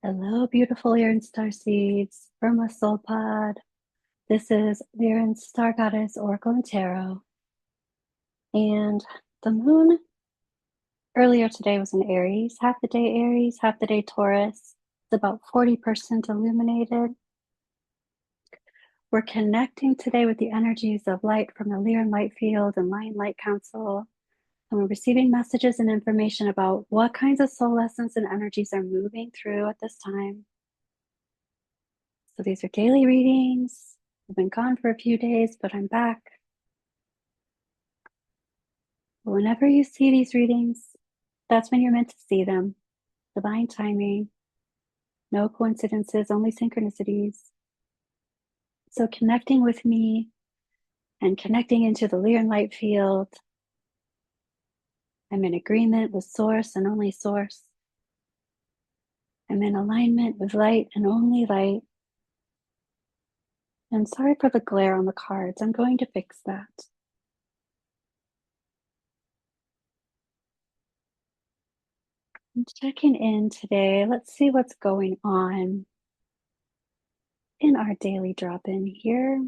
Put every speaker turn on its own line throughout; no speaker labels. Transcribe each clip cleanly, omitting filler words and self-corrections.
Hello, beautiful Lyran Starseeds, Urmah Soul Pod. This is Lyran Star Goddess Oracle and Tarot. And the moon earlier today was in Aries, half the day Aries, half the day Taurus. It's about 40% illuminated. We're connecting today with the energies of light from the Lyran Light Field and Lion Light Council. And we're receiving messages and information about what kinds of soul lessons and energies are moving through at this time. So these are daily readings. I've been gone for a few days, but I'm back. Whenever you see these readings, that's when you're meant to see them. Divine timing, no coincidences, only synchronicities. So connecting with me and connecting into the Lyran light field, I'm in agreement with Source and only Source. I'm in alignment with light and only light. And sorry for the glare on the cards. I'm going to fix that. I'm checking in today. Let's see what's going on in our daily drop-in here.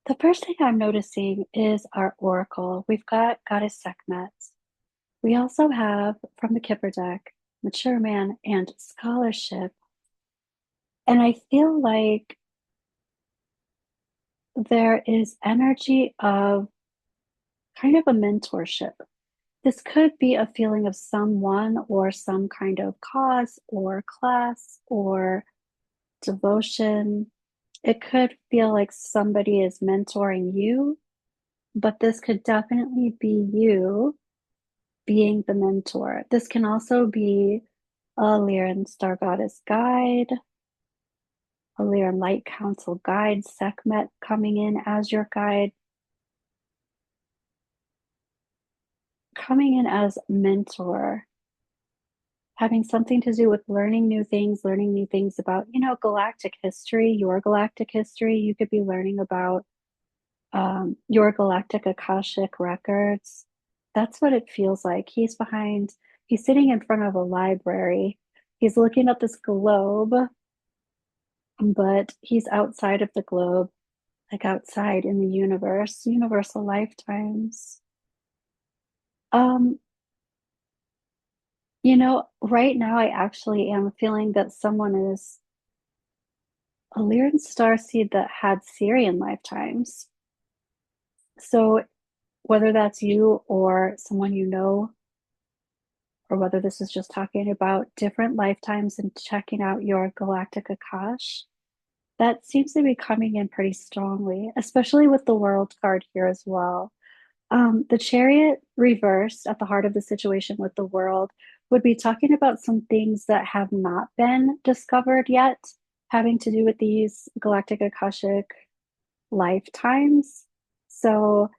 The first thing I'm noticing is our oracle. We've got Goddess Sekhmet. We also have, from the Kipper deck, Mature Man and Scholarship. And I feel like there is energy of kind of a mentorship. This could be a feeling of someone or some kind of cause or class or devotion. It could feel like somebody is mentoring you, but this could definitely be you being the mentor. This can also be a Lyran Star Goddess guide, a Lyran Light Council guide, Sekhmet coming in as your guide, coming in as mentor, having something to do with learning new things about, galactic history, your galactic history. You could be learning about your galactic Akashic records. That's what it feels like. He's sitting in front of a library. He's looking at this globe, but he's outside of the globe, like outside in the universe, universal lifetimes. Um, right now I actually am feeling that someone is a Lyran starseed that had Syrian lifetimes. So whether that's you or someone you know, or whether this is just talking about different lifetimes and checking out your galactic Akash, that seems to be coming in pretty strongly, especially with the World card here as well. The Chariot reversed at the heart of the situation with the World would be talking about some things that have not been discovered yet, having to do with these galactic Akashic lifetimes. So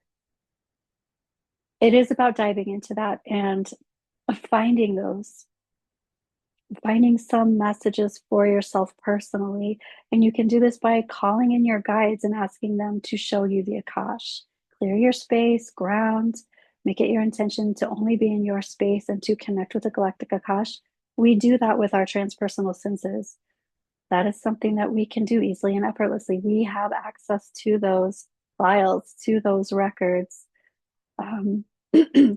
it is about diving into that and finding those, finding some messages for yourself personally. And you can do this by calling in your guides and asking them to show you the Akash. Clear your space, ground, make it your intention to only be in your space and to connect with the Galactic Akash. We do that with our transpersonal senses. That is something that we can do easily and effortlessly. We have access to those files, to those records.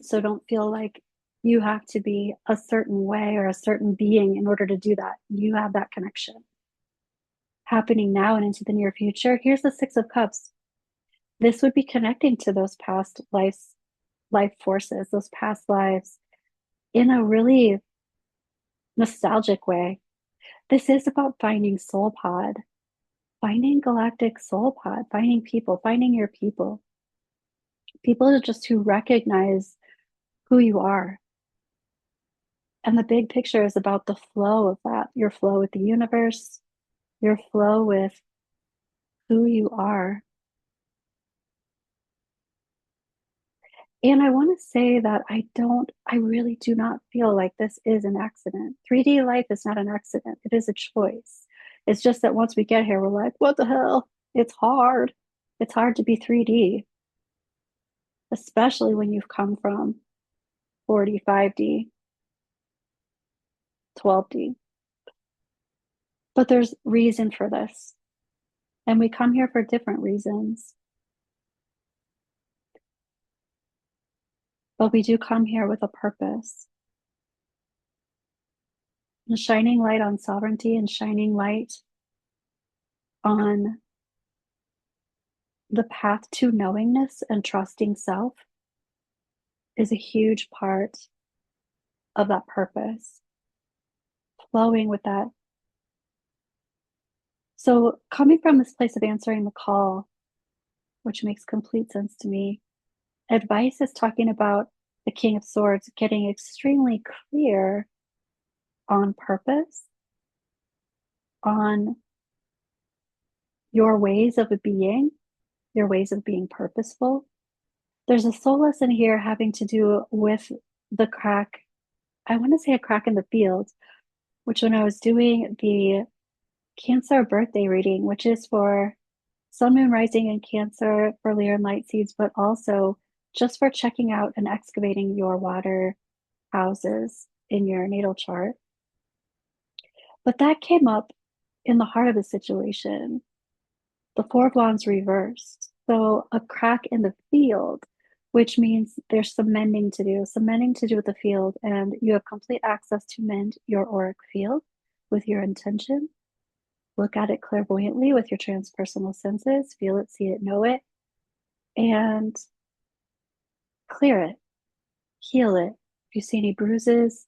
So don't feel like you have to be a certain way or a certain being in order to do that. You have that connection happening now and into the near future. Here's the Six of Cups. This would be connecting to those past life forces, those past lives in a really nostalgic way. This is about finding soul pod, finding galactic soul pod, finding people, finding your people. People just who recognize who you are. And the big picture is about the flow of that, your flow with the universe, your flow with who you are. And I want to say that I really do not feel like this is an accident. 3D life is not an accident, it is a choice. It's just that once we get here, we're like, what the hell? It's hard. It's hard to be 3D, especially when you've come from 4D, 5D. 12D. But there's reason for this. And we come here for different reasons. But we do come here with a purpose. And shining light on sovereignty and shining light on the path to knowingness and trusting self is a huge part of that purpose, flowing with that. So, coming from this place of answering the call, which makes complete sense to me, advice is talking about the King of Swords getting extremely clear on purpose, on your ways of being, your ways of being purposeful. There's a soul lesson here having to do with the crack. I want to say a crack in the field, which when I was doing the Cancer birthday reading, which is for Sun, Moon, Rising, and Cancer for Lyran light seeds, but also just for checking out and excavating your water houses in your natal chart. But that came up in the heart of the situation. The Four of Wands reversed. So a crack in the field, which means there's some mending to do with the field, and you have complete access to mend your auric field with your intention. Look at it clairvoyantly with your transpersonal senses, feel it, see it, know it, and clear it, heal it. If you see any bruises,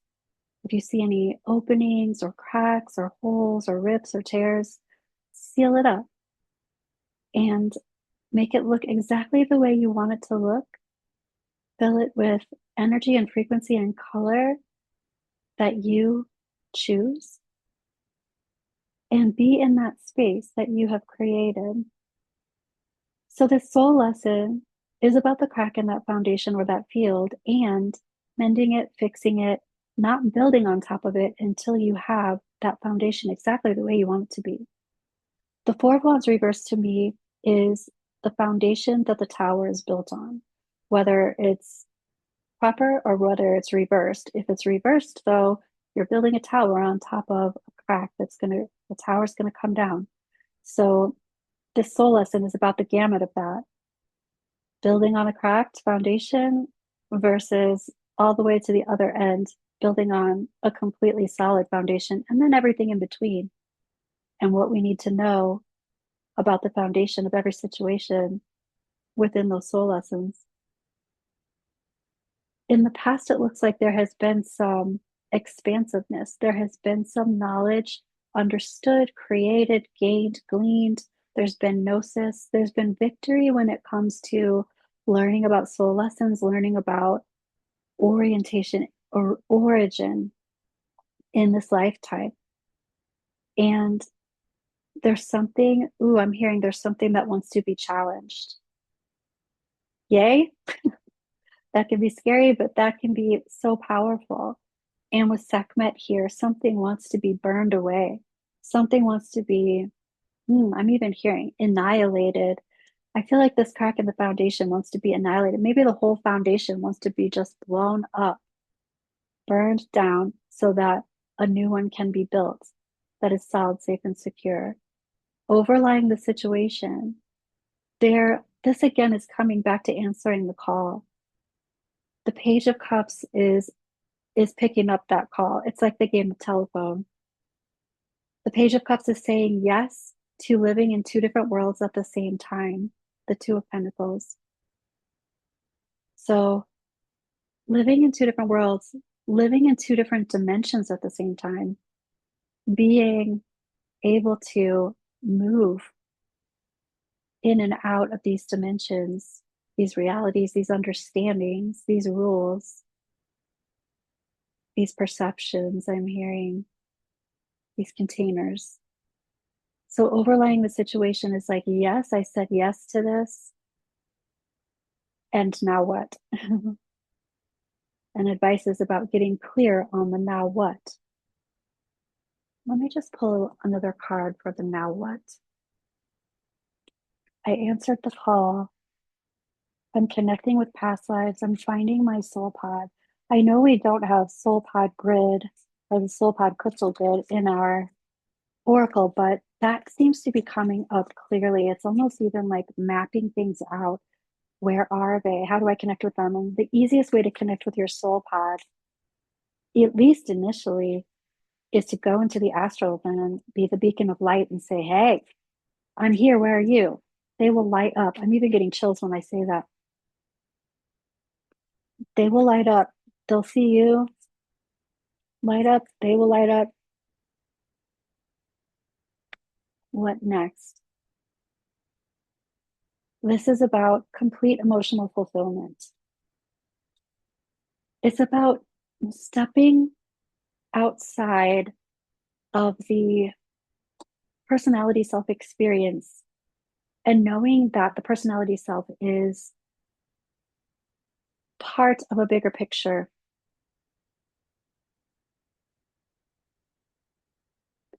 if you see any openings or cracks or holes or rips or tears, seal it up and make it look exactly the way you want it to look. Fill it with energy and frequency and color that you choose, and be in that space that you have created. So this soul lesson is about the crack in that foundation or that field and mending it, fixing it, not building on top of it until you have that foundation exactly the way you want it to be. The Four of Wands reversed to me is the foundation that the tower is built on, whether it's proper or whether it's reversed. If it's reversed, though, you're building a tower on top of a crack the tower's gonna come down. So this soul lesson is about the gamut of that. Building on a cracked foundation versus all the way to the other end, building on a completely solid foundation, and then everything in between. And what we need to know about the foundation of every situation within those soul lessons. In the past, it looks like there has been some expansiveness. There has been some knowledge understood, created, gained, gleaned. There's been gnosis. There's been victory when it comes to learning about soul lessons, learning about orientation or origin in this lifetime. And there's something, I'm hearing there's something that wants to be challenged. Yay? That can be scary, but that can be so powerful. And with Sekhmet here, something wants to be burned away. Something wants to be, I'm even hearing annihilated. I feel like this crack in the foundation wants to be annihilated. Maybe the whole foundation wants to be just blown up, burned down, so that a new one can be built that is solid, safe, and secure. Overlying the situation, this again is coming back to answering the call. The Page of Cups is picking up that call. It's like the game of telephone. The Page of Cups is saying yes to living in two different worlds at the same time, the Two of Pentacles. So, living in two different worlds, living in two different dimensions at the same time, being able to move in and out of these dimensions, these realities, these understandings, these rules, these perceptions I'm hearing, these containers. So overlying the situation is like, yes, I said yes to this. And now what? And advice is about getting clear on the now what. Let me just pull another card for the now what. I answered the call. I'm connecting with past lives. I'm finding my soul pod. I know we don't have soul pod grid or the soul pod crystal grid in our oracle, but that seems to be coming up clearly. It's almost even like mapping things out. Where are they? How do I connect with them? And the easiest way to connect with your soul pod, at least initially, is to go into the astral and be the beacon of light and say, hey, I'm here. Where are you? They will light up. I'm even getting chills when I say that. They will light up. They'll see you light up. They will light up. What next? This is about complete emotional fulfillment. It's about stepping outside of the personality self experience and knowing that the personality self is part of a bigger picture.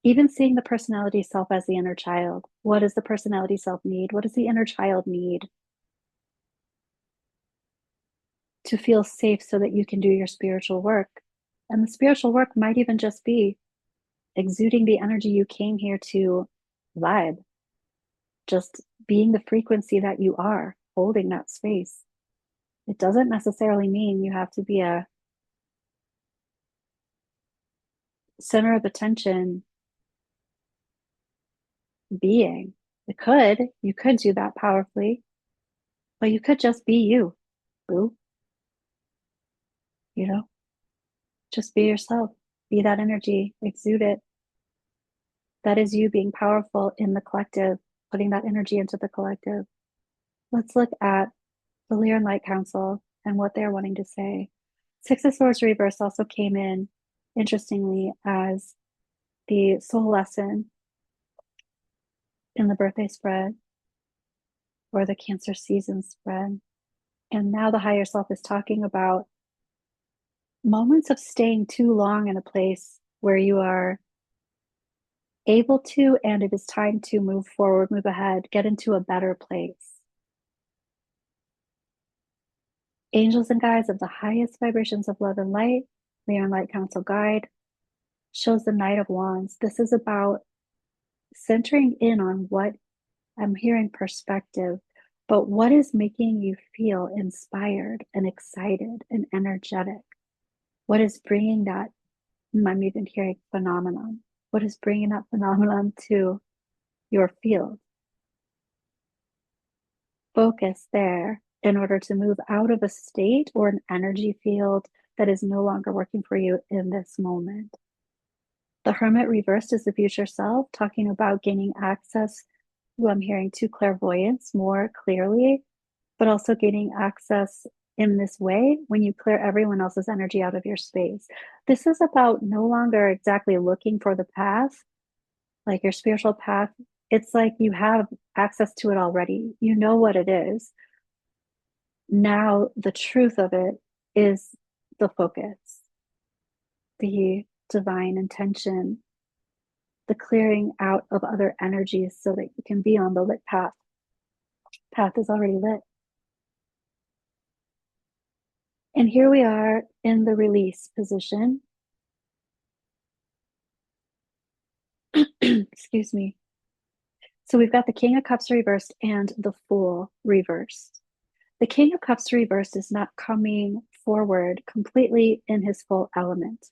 Even seeing the personality self as the inner child. What does the personality self need? What does the inner child need to feel safe so that you can do your spiritual work? And the spiritual work might even just be exuding the energy you came here to vibe, just being the frequency that you are, holding that space. It doesn't necessarily mean you have to be a center of attention being. You could do that powerfully, but you could just be you, boo. You know, just be yourself, be that energy, exude it. That is you being powerful in the collective, putting that energy into the collective. Let's look at the Lyran Light Council and what they're wanting to say. Six of Swords reverse also came in, interestingly, as the soul lesson in the birthday spread or the Cancer season spread. And now the higher self is talking about moments of staying too long in a place where you are able to, and it is time to move forward, move ahead, get into a better place. Angels and guides of the highest vibrations of love and light, Lyran Light Council Guide, shows the Knight of Wands. This is about centering in on what I'm hearing perspective, but what is making you feel inspired and excited and energetic? What is bringing that? I'm even hearing phenomenon. What is bringing that phenomenon to your field? Focus there in order to move out of a state or an energy field that is no longer working for you in this moment. The Hermit reversed is the future self, talking about gaining access, who I'm hearing, to clairvoyance more clearly, but also gaining access in this way when you clear everyone else's energy out of your space. This is about no longer exactly looking for the path, like your spiritual path. It's like you have access to it already. You know what it is. Now, the truth of it is the focus, the divine intention, the clearing out of other energies so that you can be on the lit path. Path is already lit. And here we are in the release position. Excuse me. So we've got the King of Cups reversed and the Fool reversed. The King of Cups reversed is not coming forward completely in his full element.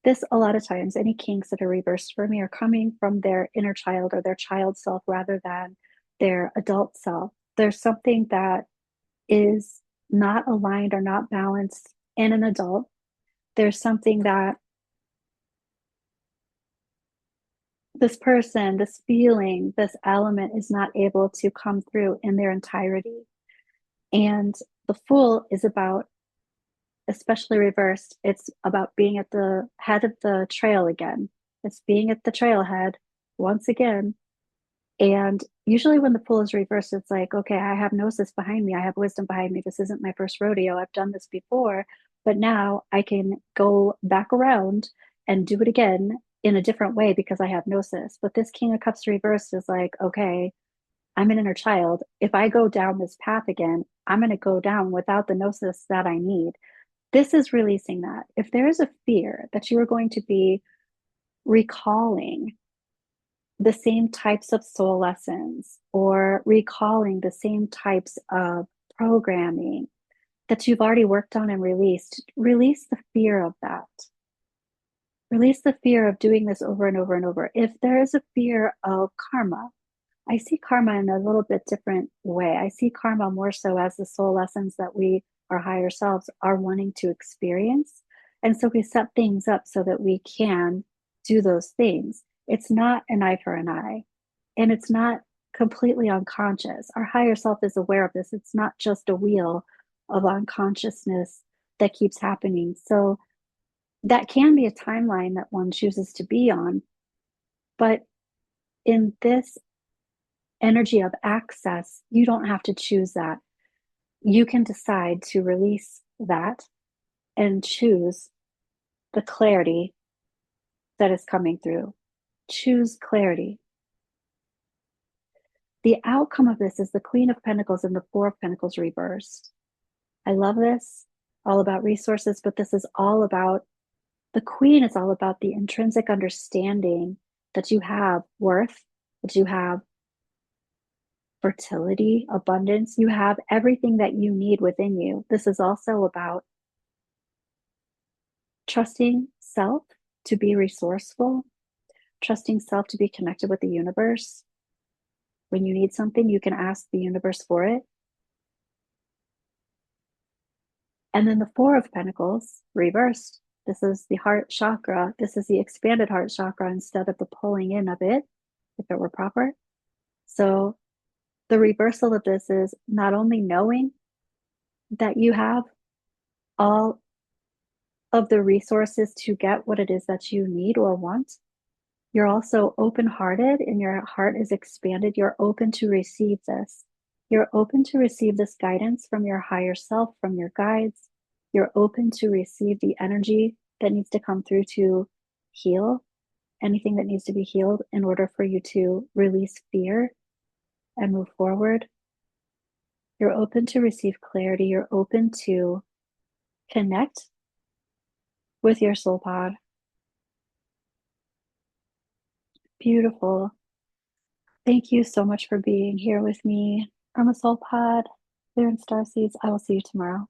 This, a lot of times, any kings that are reversed for me are coming from their inner child or their child self rather than their adult self. There's something that is not aligned or not balanced in an adult. There's something that this person, this feeling, this element is not able to come through in their entirety. And the Fool is about, especially reversed, it's about being at the head of the trail again. It's being at the trailhead once again. And usually when the Fool is reversed, it's like, okay, I have gnosis behind me. I have wisdom behind me. This isn't my first rodeo. I've done this before, but now I can go back around and do it again in a different way because I have gnosis. But this King of Cups reversed is like, okay, I'm an inner child. If I go down this path again, I'm going to go down without the gnosis that I need. This is releasing that. If there is a fear that you are going to be recalling the same types of soul lessons or recalling the same types of programming that you've already worked on and released, release the fear of that. Release the fear of doing this over and over and over. If there is a fear of karma, I see karma in a little bit different way. I see karma more so as the soul lessons that we, our higher selves, are wanting to experience. And so we set things up so that we can do those things. It's not an eye for an eye, and it's not completely unconscious. Our higher self is aware of this. It's not just a wheel of unconsciousness that keeps happening. So that can be a timeline that one chooses to be on. But in this energy of access, you don't have to choose that. You can decide to release that and choose the clarity that is coming through. Choose clarity. The outcome of this is the Queen of Pentacles and the Four of Pentacles reversed. I love this, all about resources, but this is all about the Queen is all about the intrinsic understanding that you have worth, that you have fertility, abundance, you have everything that you need within you. This is also about trusting self to be resourceful, trusting self to be connected with the universe. When you need something, you can ask the universe for it. And then the Four of Pentacles reversed. This is the heart chakra. This is the expanded heart chakra instead of the pulling in of it, if it were proper. So the reversal of this is not only knowing that you have all of the resources to get what it is that you need or want, you're also open-hearted and your heart is expanded. You're open to receive this. You're open to receive this guidance from your higher self, from your guides. You're open to receive the energy that needs to come through to heal anything that needs to be healed in order for you to release fear and move forward. You're open to receive clarity. You're open to connect with your soul pod. Beautiful. Thank you so much for being here with me. I'm a soul pod. Lyran Starseeds. I will see you tomorrow.